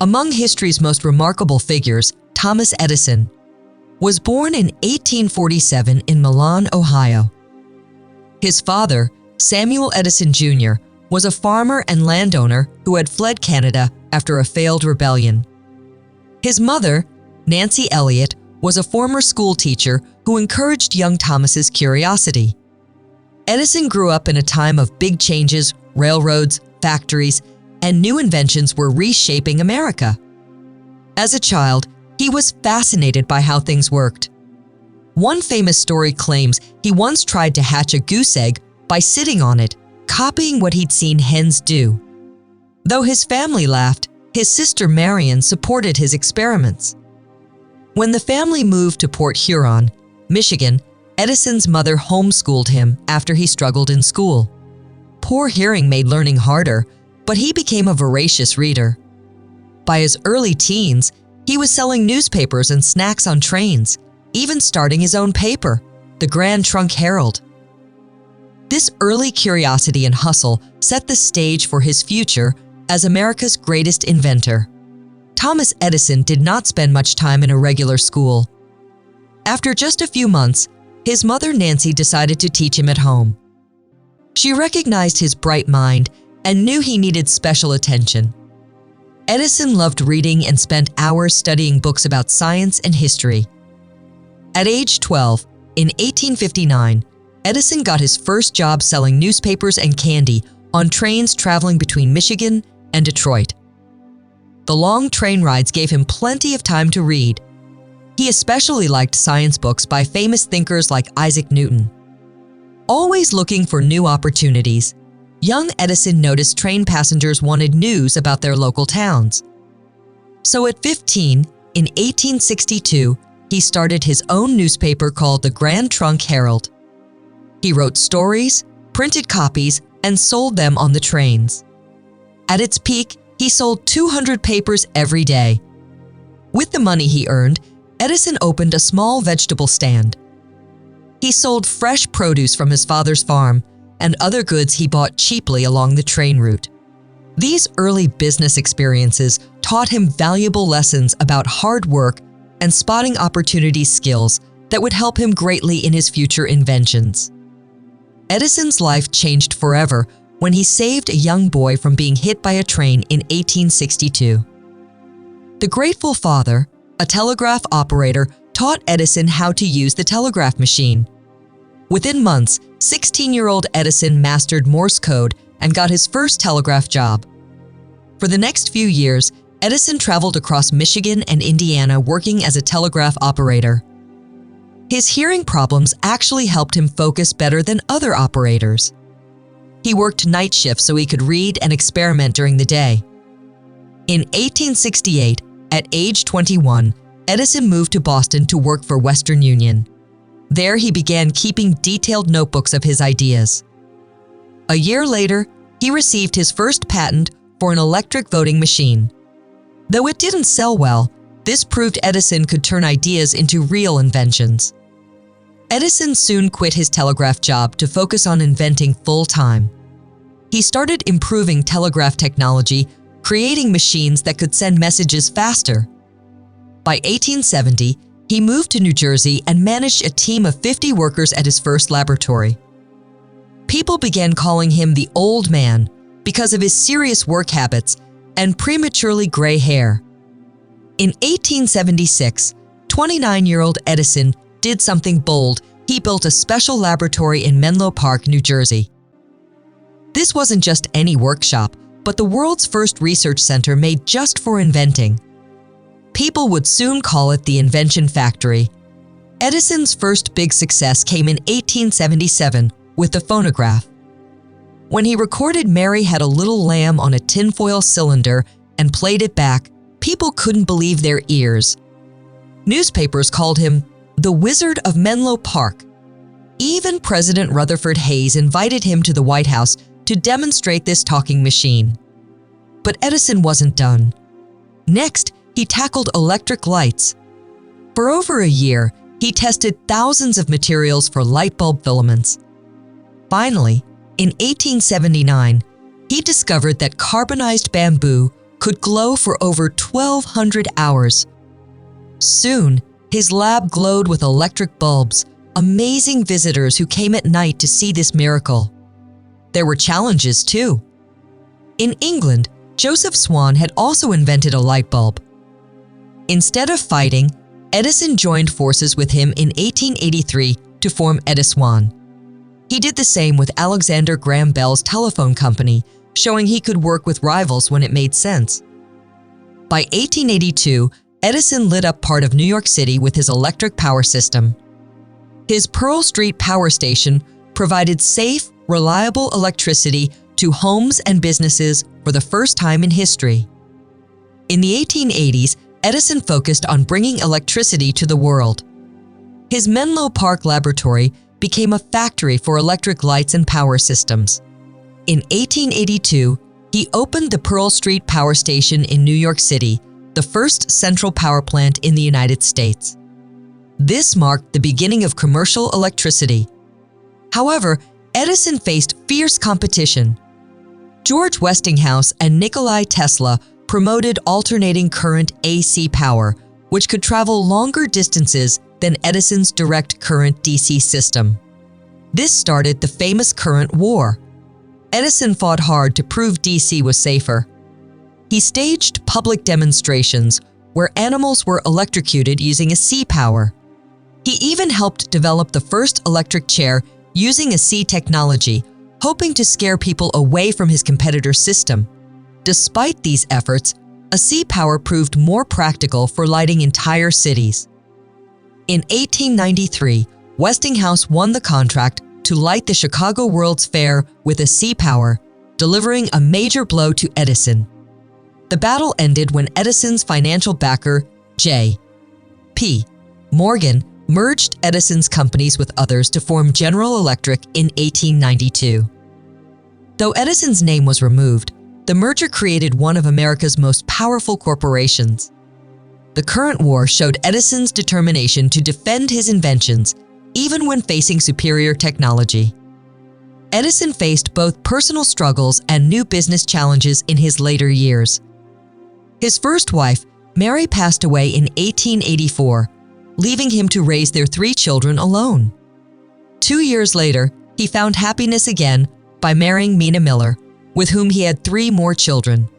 Among history's most remarkable figures, Thomas Edison was born in 1847 in Milan, Ohio. His father, Samuel Edison Jr., was a farmer and landowner who had fled Canada after a failed rebellion. His mother, Nancy Elliott, was a former school teacher who encouraged young Thomas's curiosity. Edison grew up in a time of big changes, railroads, factories, and new inventions were reshaping America. As a child, he was fascinated by how things worked. One famous story claims he once tried to hatch a goose egg by sitting on it, copying what he'd seen hens do. Though his family laughed, his sister Marion supported his experiments. When the family moved to Port Huron, Michigan, Edison's mother homeschooled him after he struggled in school. Poor hearing made learning harder, but he became a voracious reader. By his early teens, he was selling newspapers and snacks on trains, even starting his own paper, the Grand Trunk Herald. This early curiosity and hustle set the stage for his future as America's greatest inventor. Thomas Edison did not spend much time in a regular school. After just a few months, his mother Nancy decided to teach him at home. She recognized his bright mind and knew he needed special attention. Edison loved reading and spent hours studying books about science and history. At age 12, in 1859, Edison got his first job selling newspapers and candy on trains traveling between Michigan and Detroit. The long train rides gave him plenty of time to read. He especially liked science books by famous thinkers like Isaac Newton. Always looking for new opportunities, young Edison noticed train passengers wanted news about their local towns. So at 15, in 1862, he started his own newspaper called the Grand Trunk Herald. He wrote stories, printed copies, and sold them on the trains. At its peak, he sold 200 papers every day. With the money he earned, Edison opened a small vegetable stand. He sold fresh produce from his father's farm and other goods he bought cheaply along the train route. These early business experiences taught him valuable lessons about hard work and spotting opportunity skills that would help him greatly in his future inventions. Edison's life changed forever when he saved a young boy from being hit by a train in 1862. The grateful father, a telegraph operator, taught Edison how to use the telegraph machine. Within months, 16-year-old Edison mastered Morse code and got his first telegraph job. For the next few years, Edison traveled across Michigan and Indiana working as a telegraph operator. His hearing problems actually helped him focus better than other operators. He worked night shifts so he could read and experiment during the day. In 1868, at age 21, Edison moved to Boston to work for Western Union. There he began keeping detailed notebooks of his ideas. A year later, he received his first patent for an electric voting machine. Though it didn't sell well, this proved Edison could turn ideas into real inventions. Edison soon quit his telegraph job to focus on inventing full-time. He started improving telegraph technology, creating machines that could send messages faster. By 1870, he moved to New Jersey and managed a team of 50 workers at his first laboratory. People began calling him the Old Man because of his serious work habits and prematurely gray hair. In 1876, 29-year-old Edison did something bold. He built a special laboratory in Menlo Park, New Jersey. This wasn't just any workshop, but the world's first research center made just for inventing. People would soon call it the Invention Factory. Edison's first big success came in 1877 with the phonograph. When he recorded Mary Had a Little Lamb on a tinfoil cylinder and played it back, people couldn't believe their ears. Newspapers called him the Wizard of Menlo Park. Even President Rutherford Hayes invited him to the White House to demonstrate this talking machine. But Edison wasn't done. Next, he tackled electric lights. For over a year, he tested thousands of materials for light bulb filaments. Finally, in 1879, he discovered that carbonized bamboo could glow for over 1,200 hours. Soon, his lab glowed with electric bulbs, amazing visitors who came at night to see this miracle. There were challenges too. In England, Joseph Swan had also invented a light bulb. Instead of fighting, Edison joined forces with him in 1883 to form Ediswan. He did the same with Alexander Graham Bell's telephone company, showing he could work with rivals when it made sense. By 1882, Edison lit up part of New York City with his electric power system. His Pearl Street power station provided safe, reliable electricity to homes and businesses for the first time in history. In the 1880s, Edison focused on bringing electricity to the world. His Menlo Park laboratory became a factory for electric lights and power systems. In 1882, he opened the Pearl Street Power Station in New York City, the first central power plant in the United States. This marked the beginning of commercial electricity. However, Edison faced fierce competition. George Westinghouse and Nikola Tesla promoted alternating current AC power, which could travel longer distances than Edison's direct current DC system. This started the famous current war. Edison fought hard to prove DC was safer. He staged public demonstrations where animals were electrocuted using a sea power. He even helped develop the first electric chair using a sea technology, hoping to scare people away from his competitor's system. Despite these efforts, a sea power proved more practical for lighting entire cities. In 1893, Westinghouse won the contract to light the Chicago World's Fair with a sea power, delivering a major blow to Edison. The battle ended when Edison's financial backer, J.P. Morgan, merged Edison's companies with others to form General Electric in 1892. Though Edison's name was removed, the merger created one of America's most powerful corporations. The current war showed Edison's determination to defend his inventions, even when facing superior technology. Edison faced both personal struggles and new business challenges in his later years. His first wife, Mary, passed away in 1884, leaving him to raise their 3 children alone. 2 years later, he found happiness again by marrying Mina Miller, with whom he had 3 more children.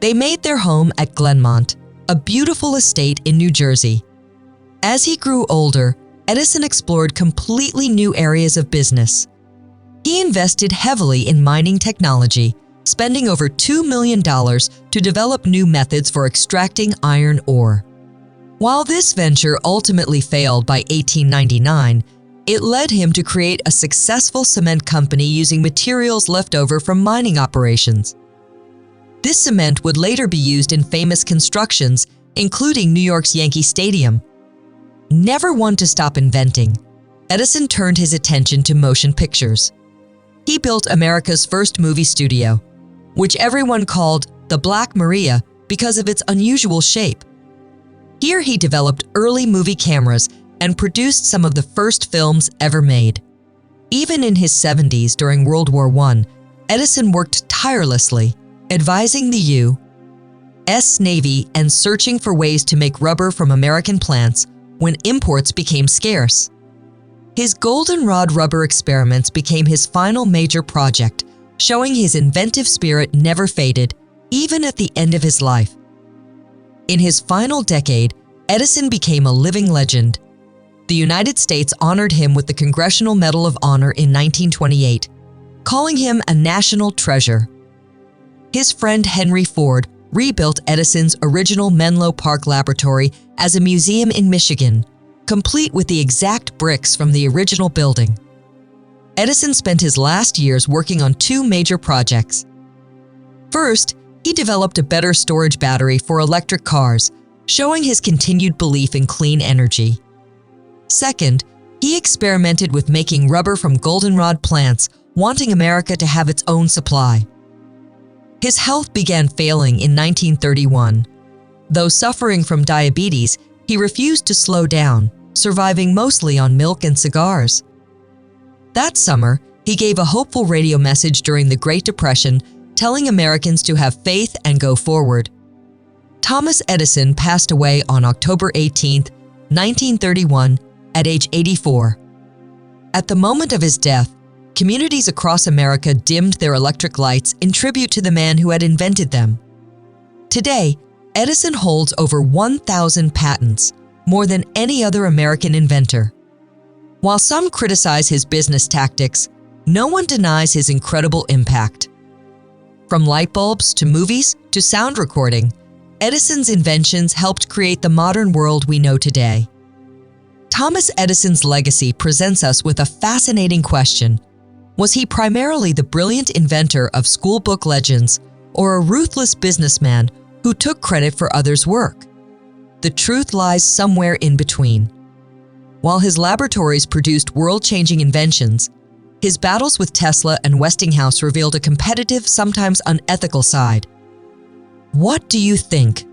They made their home at Glenmont, a beautiful estate in New Jersey. As he grew older, Edison explored completely new areas of business. He invested heavily in mining technology, spending over $2 million to develop new methods for extracting iron ore. While this venture ultimately failed by 1899, it led him to create a successful cement company using materials left over from mining operations. This cement would later be used in famous constructions, including New York's Yankee Stadium. Never one to stop inventing, Edison turned his attention to motion pictures. He built America's first movie studio, which everyone called the Black Maria because of its unusual shape. Here he developed early movie cameras and produced some of the first films ever made. Even in his 70s during World War I, Edison worked tirelessly, advising the U.S. Navy and searching for ways to make rubber from American plants when imports became scarce. His goldenrod rubber experiments became his final major project, showing his inventive spirit never faded, even at the end of his life. In his final decade, Edison became a living legend. The United States honored him with the Congressional Medal of Honor in 1928, calling him a national treasure. His friend Henry Ford rebuilt Edison's original Menlo Park laboratory as a museum in Michigan, complete with the exact bricks from the original building. Edison spent his last years working on 2 major projects. First, he developed a better storage battery for electric cars, showing his continued belief in clean energy. Second, he experimented with making rubber from goldenrod plants, wanting America to have its own supply. His health began failing in 1931. Though suffering from diabetes, he refused to slow down, surviving mostly on milk and cigars. That summer, he gave a hopeful radio message during the Great Depression, telling Americans to have faith and go forward. Thomas Edison passed away on October 18, 1931, at age 84. At the moment of his death, communities across America dimmed their electric lights in tribute to the man who had invented them. Today, Edison holds over 1,000 patents, more than any other American inventor. While some criticize his business tactics, no one denies his incredible impact. From light bulbs to movies to sound recording, Edison's inventions helped create the modern world we know today. Thomas Edison's legacy presents us with a fascinating question. Was he primarily the brilliant inventor of school book legends or a ruthless businessman who took credit for others' work? The truth lies somewhere in between. While his laboratories produced world-changing inventions, his battles with Tesla and Westinghouse revealed a competitive, sometimes unethical side. What do you think?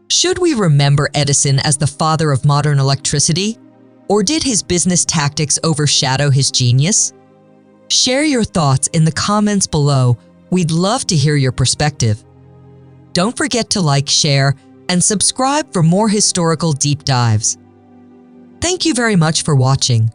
Should we remember Edison as the father of modern electricity, or did his business tactics overshadow his genius? Share your thoughts in the comments below. We'd love to hear your perspective. Don't forget to like, share, and subscribe for more historical deep dives. Thank you very much for watching.